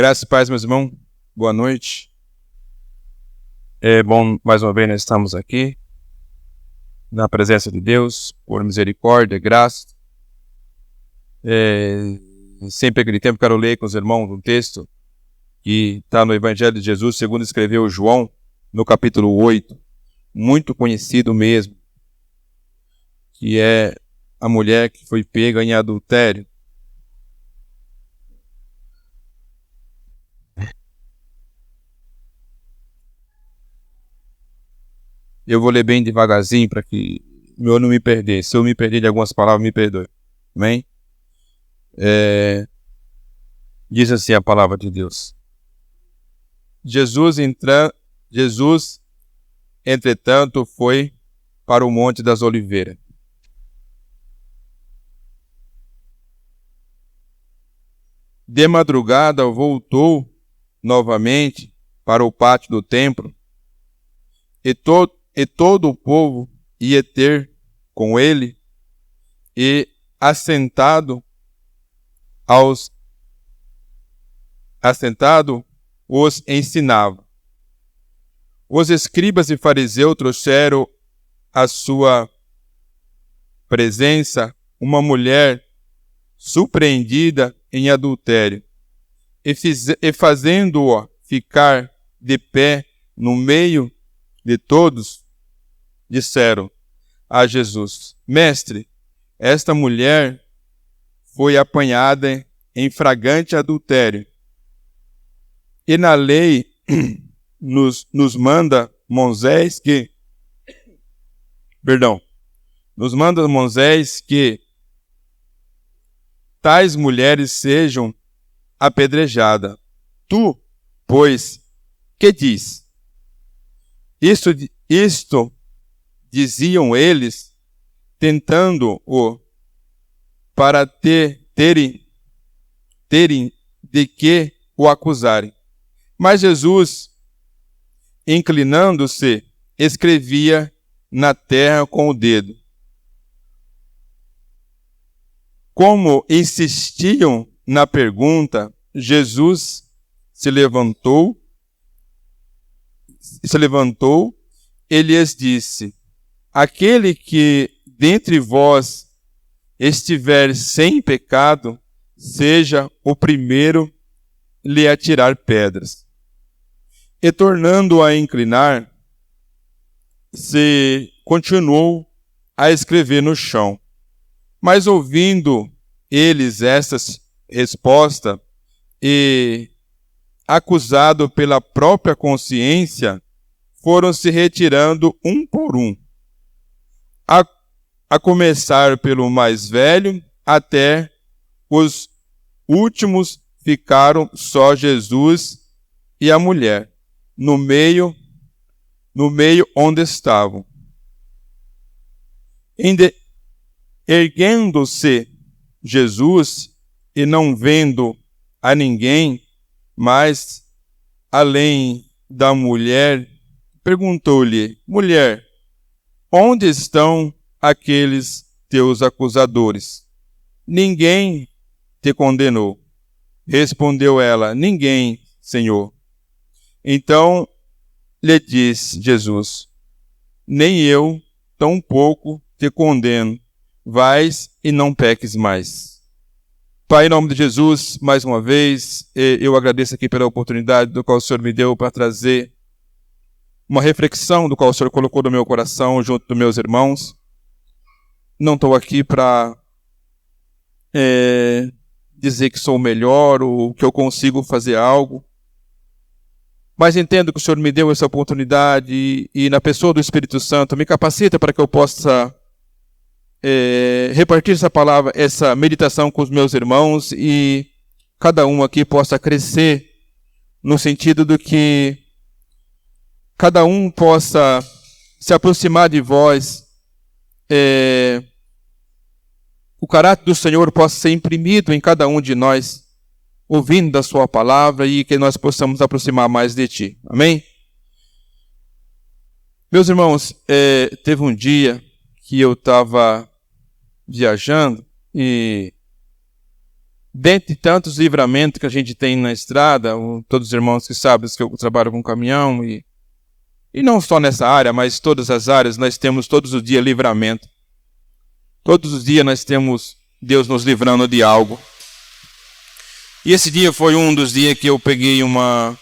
Graças e paz, meus irmãos. Boa noite. É bom, mais uma vez, nós estamos aqui, na presença de Deus, por misericórdia, graça. Sempre aquele tempo, quero ler com os irmãos um texto que está no Evangelho de Jesus, segundo escreveu João, no capítulo 8, muito conhecido mesmo, que é a mulher que foi pega em adultério. Eu vou ler bem devagarzinho para que eu não me perder. Se eu me perder de algumas palavras, me perdoe. Amém? Diz assim a palavra de Deus. Jesus, entretanto, foi para o Monte das Oliveiras. De madrugada voltou novamente para o pátio do templo, e todo o povo ia ter com ele, e assentado os ensinava. Os escribas e fariseus trouxeram à sua presença uma mulher surpreendida em adultério, e fazendo-o ficar de pé no meio de todos, disseram a Jesus: Mestre, esta mulher foi apanhada em flagrante adultério, e na lei nos manda Moisés que tais mulheres sejam apedrejadas. Tu, pois, que diz? Isto diziam eles, tentando-o para terem de que o acusarem. Mas Jesus, inclinando-se, escrevia na terra com o dedo. Como insistiam na pergunta, Jesus se levantou e lhes disse: Aquele que dentre vós estiver sem pecado, seja o primeiro lhe atirar pedras. E tornando a inclinar, se continuou a escrever no chão. Mas ouvindo eles esta resposta, e acusado pela própria consciência, foram se retirando um por um, a começar pelo mais velho, até os últimos ficaram só Jesus e a mulher, no meio onde estavam. Erguendo-se Jesus, e não vendo a ninguém, mas além da mulher, perguntou-lhe: Mulher, onde estão aqueles teus acusadores? Ninguém te condenou. Respondeu ela: Ninguém, Senhor. Então lhe disse Jesus: Nem eu tampouco te condeno. Vais e não peques mais. Pai, em nome de Jesus, mais uma vez, eu agradeço aqui pela oportunidade do qual o Senhor me deu para trazer uma reflexão do qual o Senhor colocou no meu coração junto dos meus irmãos. Não estou aqui para dizer que sou o melhor ou que eu consigo fazer algo, mas entendo que o Senhor me deu essa oportunidade e na pessoa do Espírito Santo me capacita para que eu possa repartir essa palavra, essa meditação com os meus irmãos, e cada um aqui possa crescer no sentido do que cada um possa se aproximar de vós, o caráter do Senhor possa ser imprimido em cada um de nós, ouvindo da sua palavra, e que nós possamos nos aproximar mais de Ti. Amém? Meus irmãos, teve um dia que eu estava viajando e dentre tantos livramentos que a gente tem na estrada, todos os irmãos que sabem que eu trabalho com caminhão, e não só nessa área, mas todas as áreas, nós temos todos os dias livramento. Todos os dias nós temos Deus nos livrando de algo. E esse dia foi um dos dias que eu peguei uma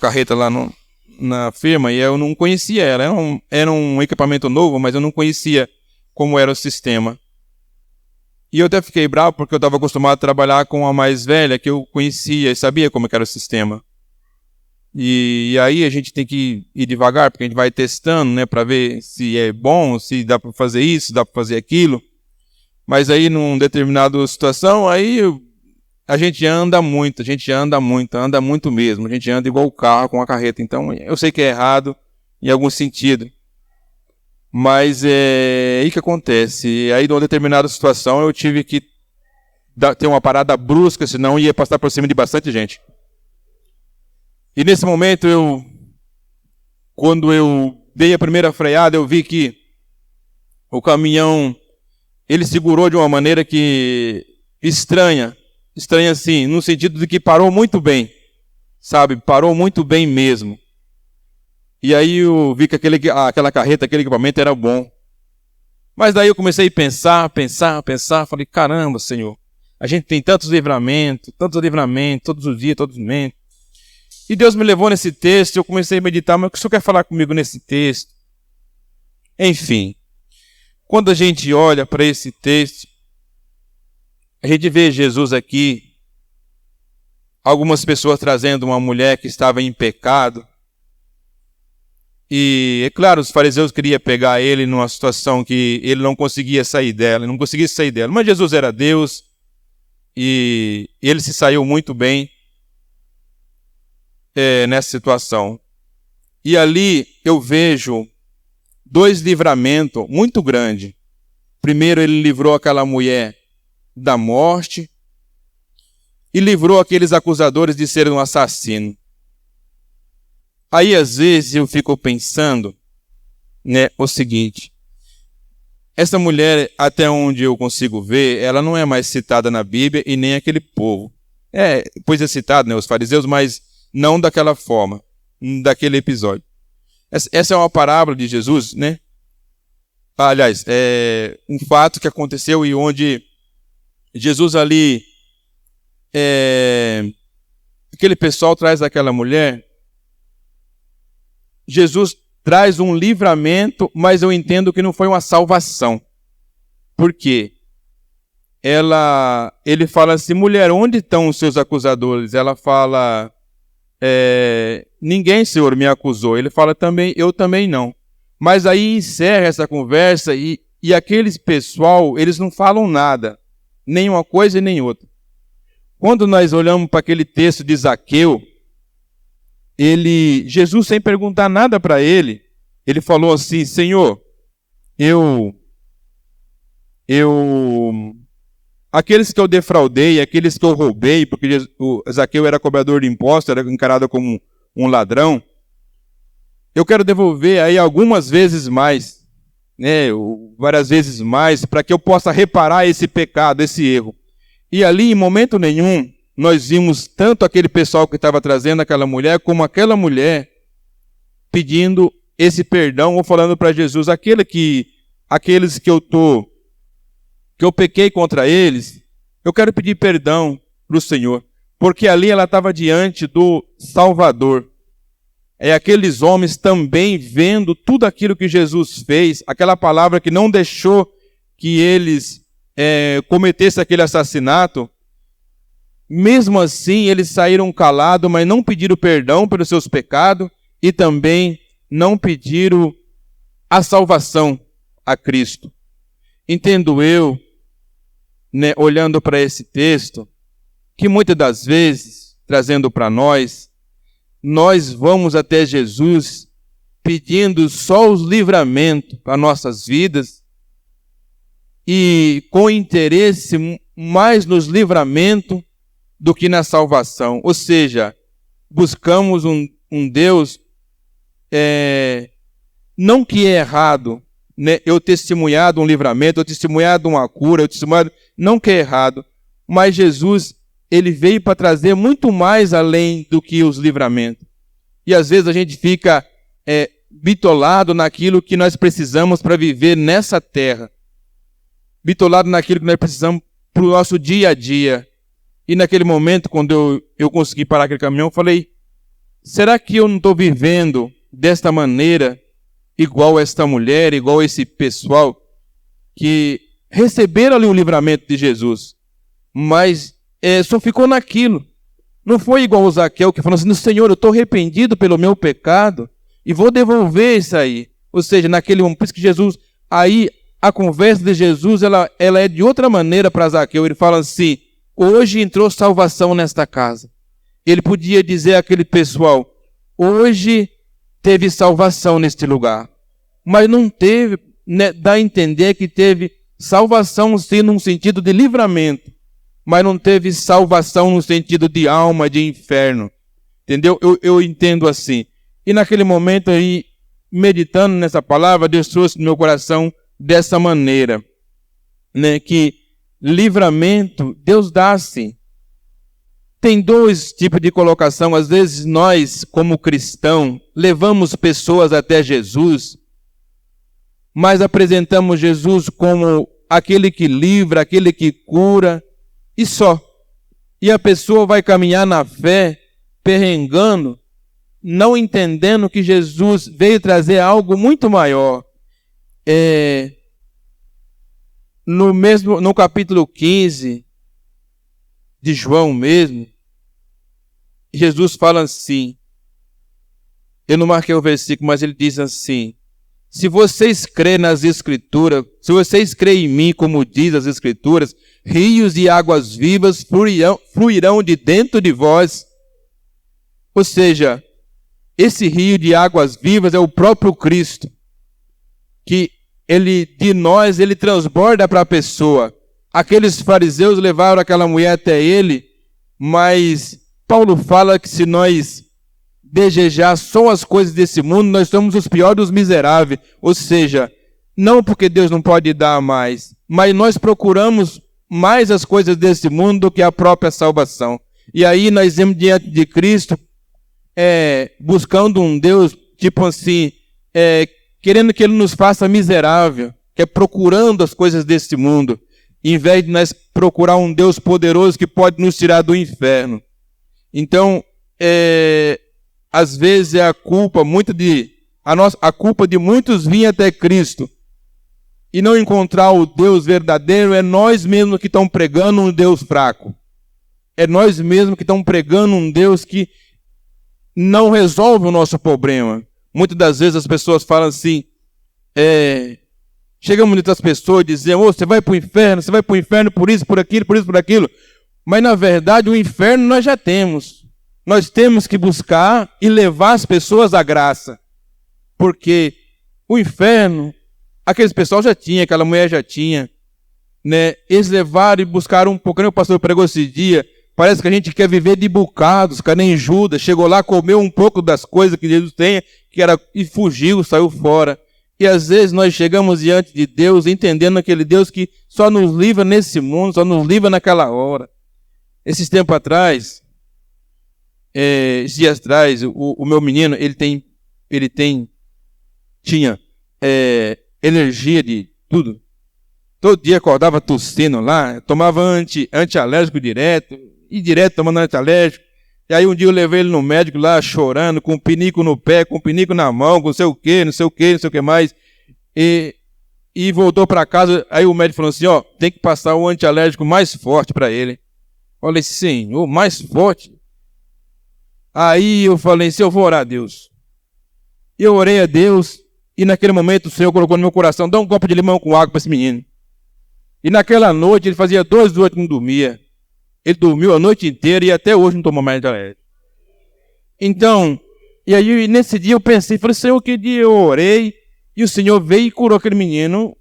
carreta lá na firma e eu não conhecia ela. Era um equipamento novo, mas eu não conhecia como era o sistema. E eu até fiquei bravo porque eu estava acostumado a trabalhar com a mais velha, que eu conhecia e sabia como era o sistema. E aí a gente tem que ir devagar, porque a gente vai testando, né, para ver se é bom, se dá para fazer isso, se dá para fazer aquilo. Mas aí, numa determinada situação, aí a gente anda muito mesmo. A gente anda igual o carro com a carreta. Então, eu sei que é errado em algum sentido. Mas é aí que acontece. Aí, numa determinada situação, eu tive que ter uma parada brusca, senão ia passar por cima de bastante gente. E nesse momento, quando eu dei a primeira freada, eu vi que o caminhão, ele segurou de uma maneira que estranha assim, no sentido de que parou muito bem, sabe? Parou muito bem mesmo. E aí eu vi que aquela carreta, aquele equipamento era bom. Mas daí eu comecei a pensar, falei, caramba, Senhor, a gente tem tantos livramentos, todos os dias, todos os momentos. E Deus me levou nesse texto, eu comecei a meditar, mas o que o Senhor quer falar comigo nesse texto? Enfim, quando a gente olha para esse texto, a gente vê Jesus aqui, algumas pessoas trazendo uma mulher que estava em pecado. E, é claro, os fariseus queriam pegar ele numa situação que ele não conseguia sair dela, Mas Jesus era Deus e ele se saiu muito bem nessa situação. E ali eu vejo dois livramentos muito grandes. Primeiro, ele livrou aquela mulher da morte e livrou aqueles acusadores de ser um assassino. Aí, às vezes, eu fico pensando, né, o seguinte: essa mulher, até onde eu consigo ver, ela não é mais citada na Bíblia e nem aquele povo. Pois é citado, né, os fariseus, mas não daquela forma, daquele episódio. Essa é uma parábola de Jesus, né? Aliás, é um fato que aconteceu e onde Jesus ali, aquele pessoal traz aquela mulher. Jesus traz um livramento, mas eu entendo que não foi uma salvação. Por quê? Ele fala assim, mulher, onde estão os seus acusadores? Ela fala, ninguém, Senhor, me acusou. Ele fala também, eu também não. Mas aí encerra essa conversa e aqueles pessoal, eles não falam nada, nem uma coisa e nem outra. Quando nós olhamos para aquele texto de Zaqueu, Jesus, sem perguntar nada para ele falou assim, Senhor, aqueles que eu defraudei, aqueles que eu roubei, porque o Zaqueu era cobrador de impostos, era encarado como um ladrão, eu quero devolver aí algumas vezes mais, né, várias vezes mais, para que eu possa reparar esse pecado, esse erro. E ali, em momento nenhum, nós vimos tanto aquele pessoal que estava trazendo aquela mulher, como aquela mulher pedindo esse perdão, ou falando para Jesus, aqueles que eu pequei contra eles, eu quero pedir perdão para o Senhor. Porque ali ela estava diante do Salvador. Aqueles homens também vendo tudo aquilo que Jesus fez, aquela palavra que não deixou que eles cometessem aquele assassinato. Mesmo assim, eles saíram calados, mas não pediram perdão pelos seus pecados e também não pediram a salvação a Cristo. Entendo eu, né, olhando para esse texto, que muitas das vezes, trazendo para nós vamos até Jesus pedindo só os livramentos para nossas vidas e com interesse mais nos livramentos do que na salvação. Ou seja, buscamos um Deus, não que é errado, né? Eu testemunhar de um livramento, eu testemunhar de uma cura, não que é errado, mas Jesus, ele veio para trazer muito mais além do que os livramentos. E às vezes a gente fica bitolado naquilo que nós precisamos para viver nessa terra. Bitolado naquilo que nós precisamos para o nosso dia a dia. E naquele momento, quando eu consegui parar aquele caminhão, eu falei, será que eu não estou vivendo desta maneira, igual esta mulher, igual esse pessoal, que receberam ali o livramento de Jesus, mas só ficou naquilo. Não foi igual o Zaqueu, que falou assim, Senhor, eu estou arrependido pelo meu pecado, e vou devolver isso aí. Ou seja, naquele momento, por isso que Jesus, aí a conversa de Jesus, ela é de outra maneira para Zaqueu. Ele fala assim, hoje entrou salvação nesta casa. Ele podia dizer àquele pessoal, hoje teve salvação neste lugar. Mas não teve, né, dá a entender que teve salvação sim num sentido de livramento, mas não teve salvação no sentido de alma, de inferno. Entendeu? Eu entendo assim. E naquele momento aí, meditando nessa palavra, Deus trouxe no meu coração dessa maneira, né, que livramento, Deus dá assim. Tem dois tipos de colocação. Às vezes nós, como cristãos, levamos pessoas até Jesus, mas apresentamos Jesus como aquele que livra, aquele que cura, e só. E a pessoa vai caminhar na fé, perrengando, não entendendo que Jesus veio trazer algo muito maior. No capítulo 15 de João mesmo, Jesus fala assim, eu não marquei o versículo, mas ele diz assim, se vocês crêem nas Escrituras, se vocês creem em mim, como diz as Escrituras, rios de águas vivas fluirão de dentro de vós. Ou seja, esse rio de águas vivas é o próprio Cristo, que de nós, ele transborda para a pessoa. Aqueles fariseus levaram aquela mulher até ele, mas Paulo fala que se nós desejar só as coisas desse mundo, nós somos os piores dos miseráveis. Ou seja, não porque Deus não pode dar mais, mas nós procuramos mais as coisas desse mundo do que a própria salvação. E aí nós vemos diante de Cristo, buscando um Deus, tipo assim, querendo que Ele nos faça miserável, que é procurando as coisas desse mundo, em vez de nós procurar um Deus poderoso que pode nos tirar do inferno. Então, às vezes a culpa de muitos vir até Cristo e não encontrar o Deus verdadeiro, é nós mesmos que estamos pregando um Deus fraco. É nós mesmos que estamos pregando um Deus que não resolve o nosso problema. Muitas das vezes as pessoas falam assim, chegam muitas pessoas e dizem, você vai para o inferno por isso, por aquilo, por isso, por aquilo. Mas na verdade o inferno nós já temos. Nós temos que buscar e levar as pessoas à graça. Porque o inferno, aqueles pessoal já tinha, aquela mulher já tinha, né? Eles levaram e buscaram um pouco, o pastor pregou esse dia, parece que a gente quer viver de bocados, que nem Judas, chegou lá, comeu um pouco das coisas que Jesus tem, e fugiu, saiu fora. E às vezes nós chegamos diante de Deus, entendendo aquele Deus que só nos livra nesse mundo, só nos livra naquela hora. Esses tempos atrás, esses dias atrás, o meu menino, tinha energia de tudo. Todo dia acordava tossindo lá, tomava antialérgico direto tomando antialérgico. E aí um dia eu levei ele no médico lá, chorando, com um pinico no pé, com um pinico na mão, com não sei o que mais. E voltou para casa, aí o médico falou assim, tem que passar o antialérgico mais forte para ele. Falei, Senhor, mais forte? Aí eu falei assim, eu vou orar a Deus. Eu orei a Deus, e naquele momento o Senhor colocou no meu coração, dá um copo de limão com água para esse menino. E naquela noite, ele fazia 2 noites que não dormia. Ele dormiu a noite inteira e até hoje não tomou mais antialérgico. Então, e aí nesse dia eu pensei, falei, Senhor, que dia eu orei, e o Senhor veio e curou aquele menino,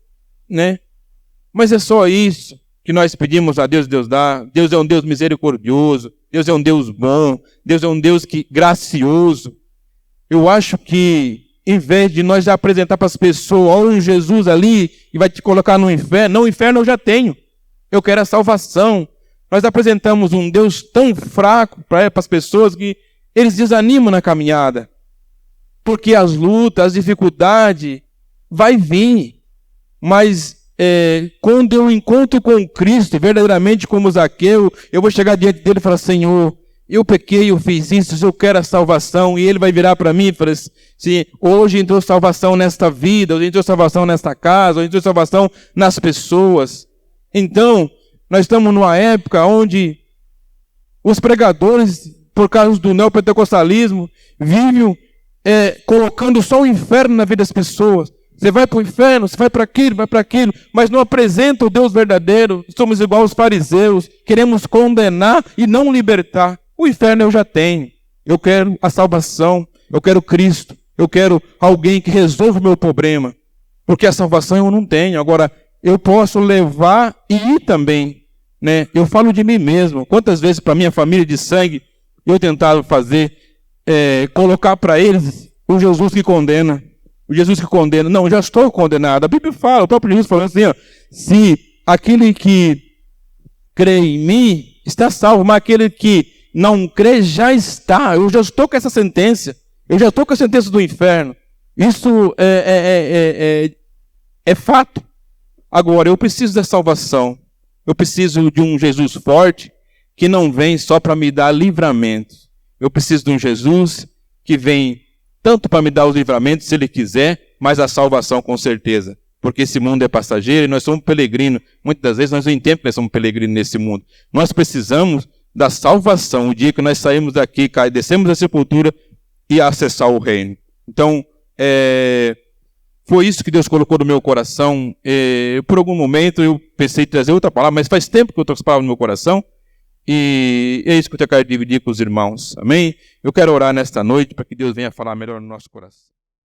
né? Mas é só isso que nós pedimos a Deus, Deus dá. Deus é um Deus misericordioso, Deus é um Deus bom, Deus é um Deus gracioso. Eu acho que, em vez de nós apresentar para as pessoas, olha um Jesus ali, e vai te colocar no inferno, não, o inferno eu já tenho. Eu quero a salvação. nós apresentamos um Deus tão fraco para as pessoas que eles desanimam na caminhada. Porque as lutas, as dificuldades, vai vir. Mas quando eu encontro com Cristo, verdadeiramente como Zaqueu, eu vou chegar diante dele e falar: Senhor, eu pequei, eu fiz isso, eu quero a salvação. E ele vai virar para mim e falar assim: hoje entrou salvação nesta vida, hoje entrou salvação nesta casa, hoje entrou salvação nas pessoas. Então, nós estamos numa época onde os pregadores, por causa do neopentecostalismo, vivem colocando só o inferno na vida das pessoas. Você vai para o inferno, você vai para aquilo, mas não apresenta o Deus verdadeiro. Somos igual aos fariseus, queremos condenar e não libertar. O inferno eu já tenho. Eu quero a salvação, eu quero Cristo, eu quero alguém que resolva o meu problema. Porque a salvação eu não tenho. Agora, eu posso levar e ir também. Né? Eu falo de mim mesmo. Quantas vezes para minha família de sangue eu tentava fazer, colocar para eles o Jesus que condena. O Jesus que condena. Não, já estou condenado. A Bíblia fala, o próprio Jesus falando assim: ó, se aquele que crê em mim está salvo, mas aquele que não crê já está. Eu já estou com essa sentença. Eu já estou com a sentença do inferno. Isso é fato. Agora, eu preciso da salvação. Eu preciso de um Jesus forte que não vem só para me dar livramento. Eu preciso de um Jesus que vem tanto para me dar os livramentos, se Ele quiser, mas a salvação com certeza. Porque esse mundo é passageiro e nós somos peregrinos. Muitas das vezes nós não entendemos que nós somos peregrinos nesse mundo. Nós precisamos da salvação, o dia que nós saímos daqui, descemos da sepultura e acessar o reino. Então, foi isso que Deus colocou no meu coração. Por algum momento eu pensei em trazer outra palavra, mas faz tempo que eu estou com essa palavra no meu coração. E é isso que eu quero dividir com os irmãos. Amém? Eu quero orar nesta noite para que Deus venha falar melhor no nosso coração.